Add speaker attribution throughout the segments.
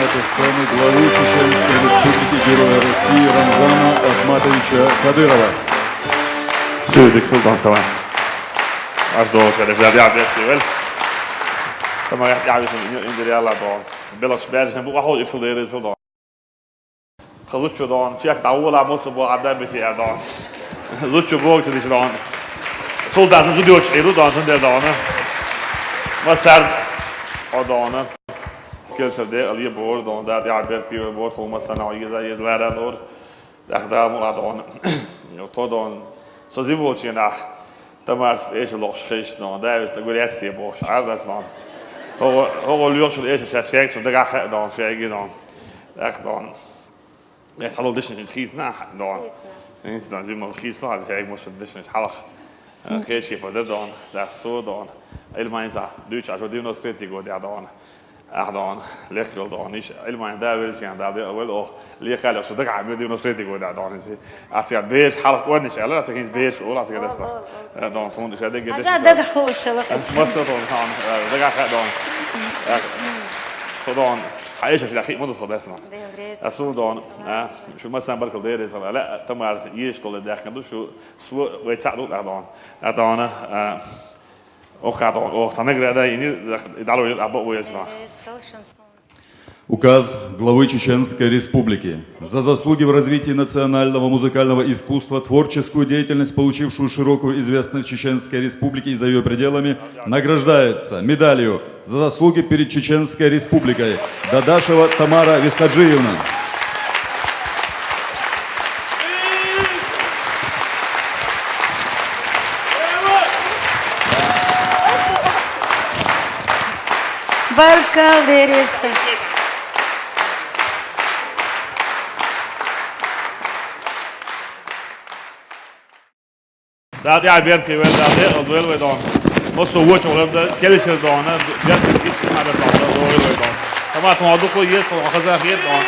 Speaker 1: этой сцены главу Чеченской Республики Героя России Рамзана Ахматовича Кадырова.
Speaker 2: Sürdük Sultan tamam. Az dolgok edek, de járvészkével. Tamam, járvészem indiri ellátón. Belaks berzen, ahogy ifszolérez oda. Kazutcsodon, csiák távol mosszabban átdebeti eldon. Zutcsó bógtad is don. Sultan az üdőcs érudan, de don. Masszár adon. Kölcsövde, a liebor don, de járvészkével bort, hol masszán, ahogy igazán leren or. De adon. Todon. Så det var ju när Tamars är loss kristna där är det går det till på arbetsland. Och lur så är det så så det går då så jag då. Då. Det har då inte kristna då. Inte då det måste kristna det jag måste det inte halv. Kanske på det då. Där så då. Elmainsa du alltså det är nog strätt igår där då. Då läcker då inte Elmain där vill jag där det väl och lika så det går det nog strätt igår där då. Att jag ber halv ordning eller att jag inte ber så att jag det då hon det det
Speaker 3: عشان دقة خوش خلاص.
Speaker 2: مصر طبعا ده قاعد دون طبعا حقيقة في الأخير ما نتخلصنا أصلا دون شو مثلا بركل ديري صار لا تمر يشتغل داخل شو ويتساعدوا دون
Speaker 1: Указ главы Чеченской Республики. За заслуги в развитии национального музыкального искусства, творческую деятельность, получившую широкую известность в Чеченской Республике и за ее пределами, награждается медалью за заслуги перед Чеченской Республикой Дадашева Тамара Висаджиевна.
Speaker 3: Баркал дересте.
Speaker 2: ده دي عبير كي وين ده الدول ويدون مصر وش ولا ده كل شيء دون ده اسم هذا الدول ويدون طبعا تواضع كويس وخذها خير دون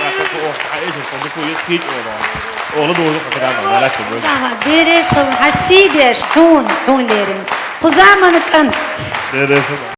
Speaker 2: حقيقة تواضع كويس كيج ولا دول كده لا شيء
Speaker 3: زعما درس حسيدش حون ديرن قزامنك أنت
Speaker 2: درس